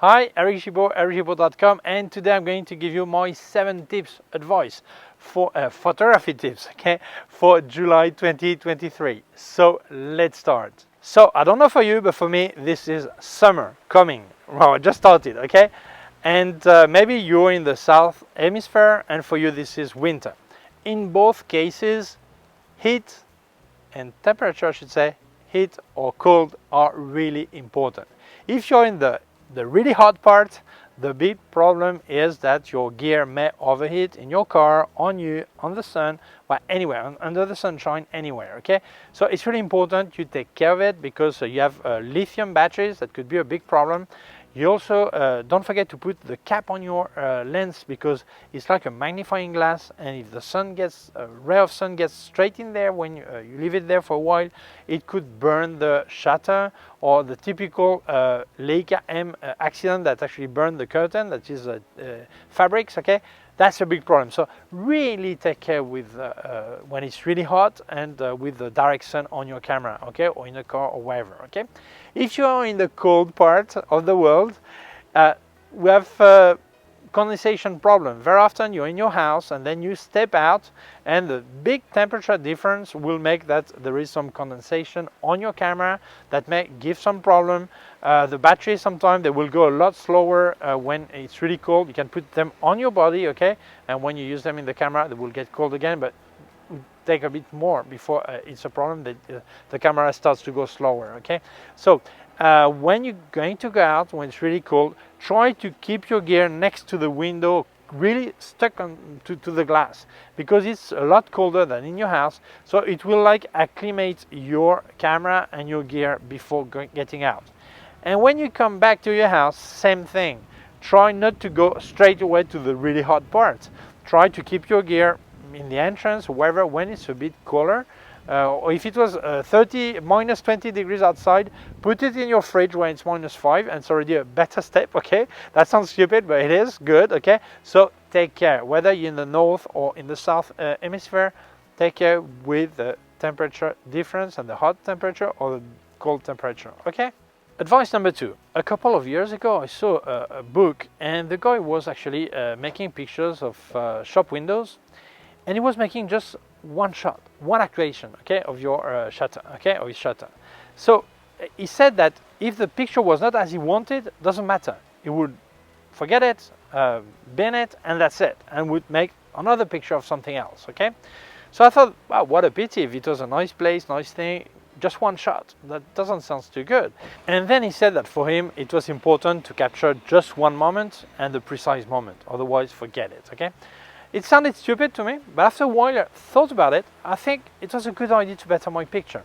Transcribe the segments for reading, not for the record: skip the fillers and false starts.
Hi, Eric Gibaud, ericgibaud.com, and today I'm going to give you my 7 tips advice for photography tips, okay, for July 2023. So let's start. So I don't know for you, but for me this is summer coming. Well, I just started, okay, and maybe you're in the south hemisphere, and for you this is winter. In both cases, heat and temperature, I should say, heat or cold are really important. If you're in the really hot part, the big problem is that your gear may overheat in your car, on you, on the sun, well, anywhere, under the sunshine, anywhere, okay? So it's really important you take care of it because you have lithium batteries that could be a big problem. You also don't forget to put the cap on your lens because it's like a magnifying glass, and if the sun gets a ray of sun gets straight in there when you leave it there for a while, it could burn the shutter, or the typical Leica M accident that actually burned the curtain, that is fabrics, okay? That's a big problem. So really take care with when it's really hot and with the direct sun on your camera, okay, or in a car or wherever, okay? If you are in the cold part of the world, we have condensation problem. Very often you're in your house and then you step out, and the big temperature difference will make that there is some condensation on your camera that may give some problem. The battery sometimes they will go a lot slower when it's really cold. You can put them on your body, okay, and when you use them in the camera they will get cold again, but take a bit more before it's a problem that the camera starts to go slower, okay? So when you're going to go out when it's really cold, try to keep your gear next to the window, really stuck to the glass, because it's a lot colder than in your house, so it will like acclimate your camera and your gear before getting out. And when you come back to your house, same thing. Try not to go straight away to the really hot part. Try to keep your gear in the entrance, wherever, when it's a bit cooler. Or if it was minus 20 degrees outside, put it in your fridge when it's -5, and it's already a better step, okay? That sounds stupid, but it is good, okay? So take care, whether you're in the north or in the south hemisphere, take care with the temperature difference and the hot temperature or the cold temperature, okay? Advice number 2. A couple of years ago I saw a book, and the guy was actually making pictures of shop windows, and he was making just one shot, one actuation, okay, of your shutter, okay, of his shutter. So he said that if the picture was not as he wanted, doesn't matter. He would forget it, bin it, and that's it, and would make another picture of something else, okay? So I thought, wow, what a pity. If it was a nice place, nice thing, just one shot, that doesn't sound too good. And then he said that for him it was important to capture just one moment, and the precise moment, otherwise forget it, okay? It sounded stupid to me, but after a while I thought about it. I think it was a good idea to better my picture.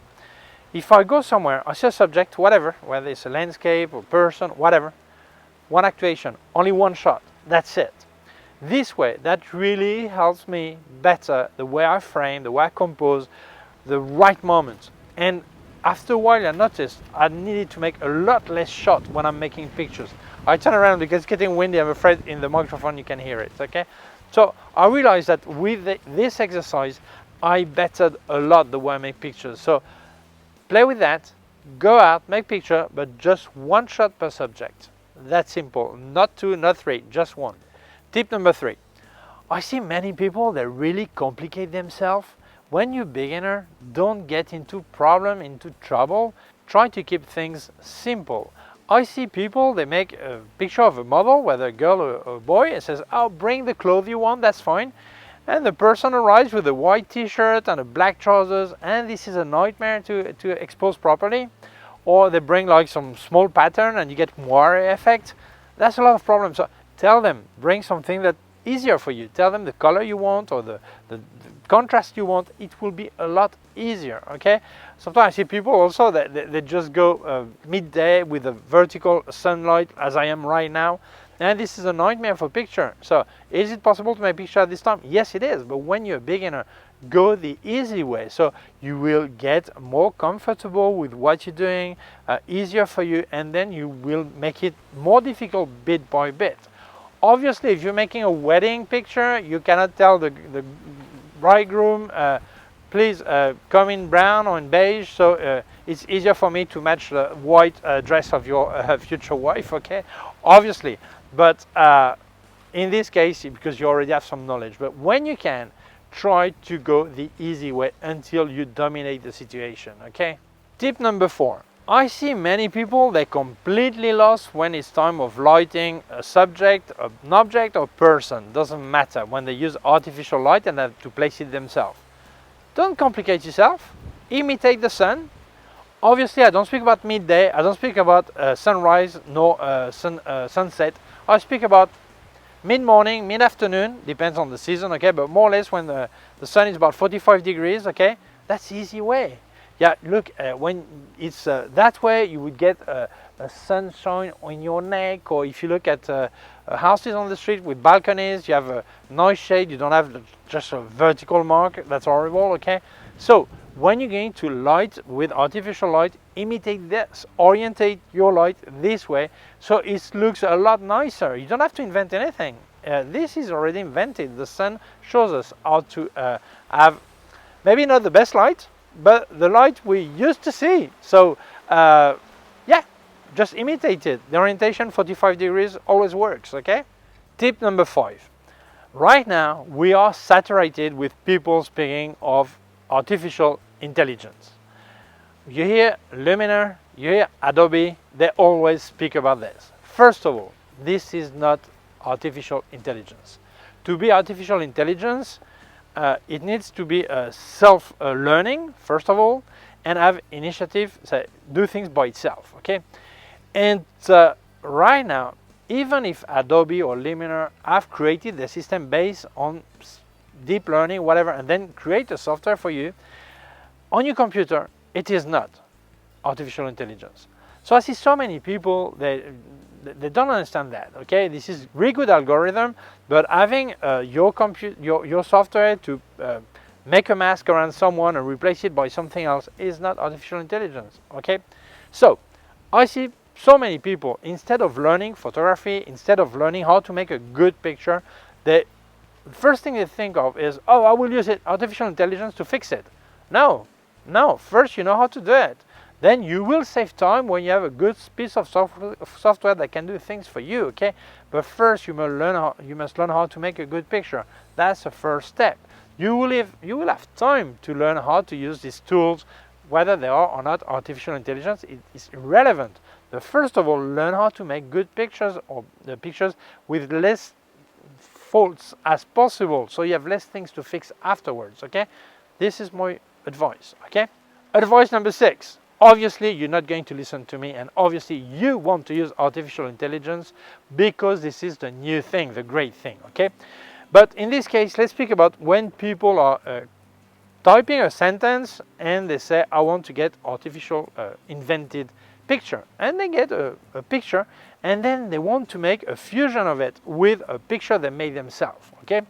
If I go somewhere, I see a subject, whatever, whether it's a landscape or person, whatever, one actuation, only one shot, that's it. This way, that really helps me better the way I frame, the way I compose, the right moment. And after a while I noticed I needed to make a lot less shot when I'm making pictures. I turn around because it's getting windy, I'm afraid in the microphone you can hear it, okay? So I realized that with this exercise, I bettered a lot the way I make pictures. So play with that, go out, make picture, but just one shot per subject. That's simple, not 2, not 3, just 1. Tip number 3. I see many people, they really complicate themselves. When you're beginner, don't get into problem, into trouble. Try to keep things simple. I see people, they make a picture of a model, whether a girl or a boy, and says, oh, bring the clothes you want, that's fine. And the person arrives with a white t-shirt and a black trousers, and this is a nightmare to expose properly. Or they bring like some small pattern and you get moire effect. That's a lot of problems. So tell them, bring something that's easier for you. Tell them the color you want or the contrast you want. It will be a lot easier, okay? Sometimes I see people also that they just go midday with a vertical sunlight, as I am right now, and this is a nightmare for picture. So is it possible to make picture at this time? Yes, it is, but when you're a beginner, go the easy way, so you will get more comfortable with what you're doing, easier for you, and then you will make it more difficult bit by bit. Obviously, if you're making a wedding picture, you cannot tell the bridegroom, please come in brown or in beige, so it's easier for me to match the white dress of your future wife, okay? obviously. But in this case, because you already have some knowledge, but when you can, try to go the easy way until you dominate the situation, okay? Tip number 4. I see many people, they're completely lost when it's time of lighting a subject, an object or person, doesn't matter, when they use artificial light and have to place it themselves. Don't complicate yourself, imitate the sun. Obviously, I don't speak about midday, I don't speak about sunrise, nor sunset. I speak about mid-morning, mid-afternoon, depends on the season, okay, but more or less when the sun is about 45 degrees, okay, that's the easy way. Yeah, look, when it's that way, you would get a sunshine on your neck, or if you look at houses on the street with balconies, you have a nice shade, you don't have just a vertical mark, that's horrible, okay? So, when you're going to light with artificial light, imitate this, orientate your light this way, so it looks a lot nicer. You don't have to invent anything. This is already invented. The sun shows us how to have, maybe not the best light, but the light we used to see. So, yeah, just imitate it. The orientation 45 degrees always works, okay? Tip number 5. Right now, we are saturated with people speaking of artificial intelligence. You hear Luminar, you hear Adobe, they always speak about this. First of all, this is not artificial intelligence. To be artificial intelligence, it needs to be self-learning, first of all, and have initiative, so do things by itself, okay? And right now, even if Adobe or Luminar have created the system based on deep learning, whatever, and then create a software for you, on your computer, it is not artificial intelligence. So I see so many people, they don't understand that, okay? This is really good algorithm, but having your software to make a mask around someone and replace it by something else is not artificial intelligence, okay? So I see so many people, instead of learning photography, instead of learning how to make a good picture, the first thing they think of is, oh, I will use artificial intelligence to fix it. No, first you know how to do it. Then you will save time when you have a good piece of software that can do things for you, okay? But first you must learn how to make a good picture. That's the first step. You will have time to learn how to use these tools, whether they are or not artificial intelligence, it is irrelevant. But first of all, learn how to make good pictures, or the pictures with less faults as possible, so you have less things to fix afterwards, okay? This is my advice, okay? Advice number 6. Obviously, you're not going to listen to me, and obviously you want to use artificial intelligence because this is the new thing, the great thing, okay? But in this case, let's speak about when people are typing a sentence and they say, I want to get artificial invented picture, and they get a picture, and then they want to make a fusion of it with a picture they made themselves, okay?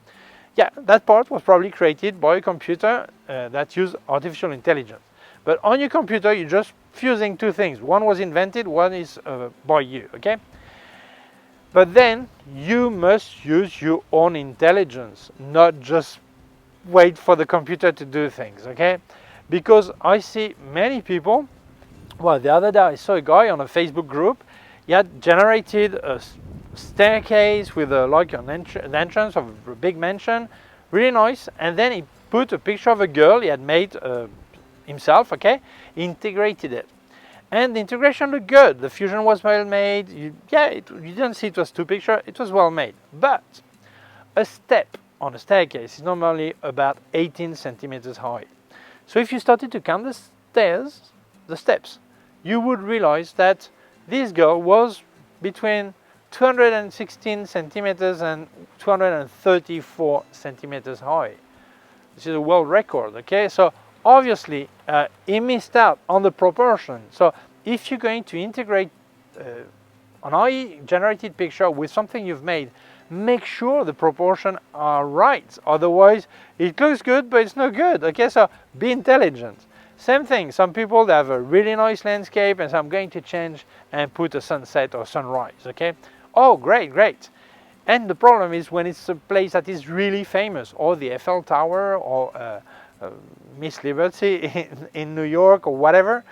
Yeah, that part was probably created by a computer that used artificial intelligence. But on your computer, you're just fusing two things. One was invented, one is by you, okay? But then you must use your own intelligence, not just wait for the computer to do things, okay? Because I see many people, well, the other day I saw a guy on a Facebook group, he had generated a staircase with like an entrance of a big mansion, really nice, and then he put a picture of a girl he had made himself, okay? He integrated it. And the integration looked good. The fusion was well made. You didn't see it was two pictures, it was well made. But a step on a staircase is normally about 18 centimeters high. So if you started to count the steps, you would realize that this girl was between 216 centimeters and 234 centimeters high. This is a world record, okay? So obviously, he missed out on the proportion. So if you're going to integrate an AI-generated picture with something you've made, make sure the proportions are right. Otherwise, it looks good, but it's not good, okay? So be intelligent. Same thing, some people, they have a really nice landscape, and so I'm going to change and put a sunset or sunrise, okay? Oh, great. And the problem is when it's a place that is really famous, or the Eiffel Tower, or Miss Liberty in New York, or whatever,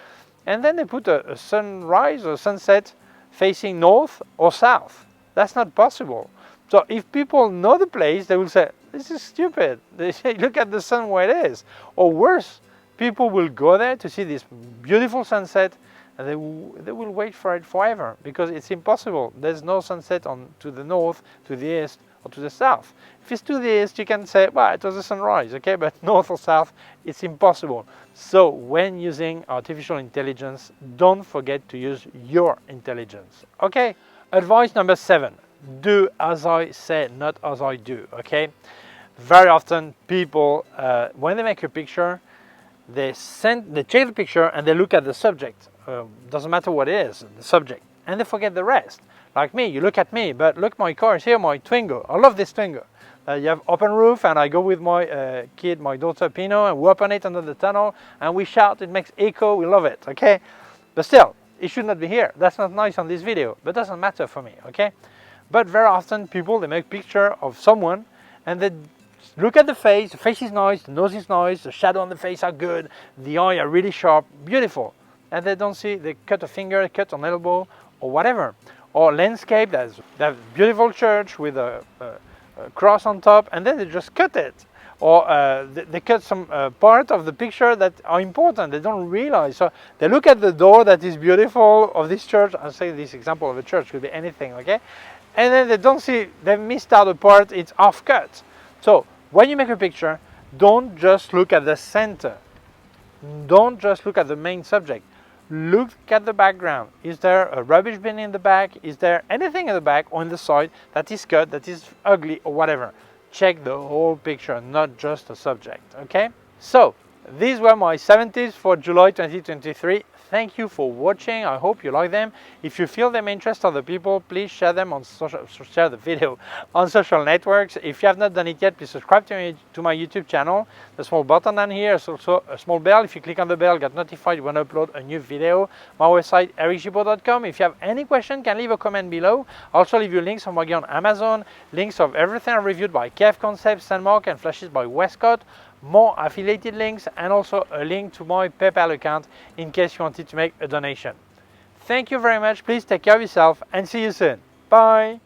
and then they put a sunrise or sunset facing north or south. That's not possible. So if people know the place, they will say, this is stupid. They say, look at the sun where it is. Or worse, people will go there to see this beautiful sunset, and they will wait for it forever because it's impossible. There's no sunset to the north, to the east, or to the south. If it's to the east, you can say, well, it was a sunrise, okay? But north or south, it's impossible. So when using artificial intelligence, don't forget to use your intelligence, okay? Advice number 7, do as I say, not as I do, okay? Very often people, when they make a picture, they take the picture and they look at the subject. Doesn't matter what it is, the subject, and they forget the rest. Like me, you look at me, but look, my car is here, my Twingo. I love this Twingo. You have open roof, and I go with my kid, my daughter Pino, and we open it under the tunnel, and we shout, it makes echo, we love it, okay? But still, it should not be here. That's not nice on this video, but doesn't matter for me, okay? But very often people, they make a picture of someone, and they look at the face is nice, the nose is nice, the shadow on the face are good, the eye are really sharp, beautiful. And they don't see, they cut a finger, cut an elbow, or whatever. Or landscape, they have beautiful church with a cross on top, and then they just cut it. Or they cut some part of the picture that are important, they don't realize. So they look at the door that is beautiful of this church. I'll say this example of a church, could be anything, okay? And then they don't see, they've missed out a part, it's off cut. So when you make a picture, don't just look at the center. Don't just look at the main subject. Look at the background. Is there a rubbish bin in the back? Is there anything in the back or in the side that is cut, that is ugly or whatever? Check the whole picture, not just the subject, okay? So, these were my 7 tips for July 2023. Thank you for watching. I hope you like them. If you feel them interest other people, please share them on share the video on social networks. If you have not done it yet, please subscribe to my YouTube channel. The small button down here is also a small bell. If you click on the bell, get notified when I upload a new video. My website, ericgibaud.com. If you have any question, can leave a comment below. I'll also leave you links on on Amazon, links of everything I reviewed by K&F Concept, Sandmarc, and Flashes by Westcott. More affiliated links, and also a link to my PayPal account in case you wanted to make a donation. Thank you very much. Please take care of yourself and see you soon. Bye.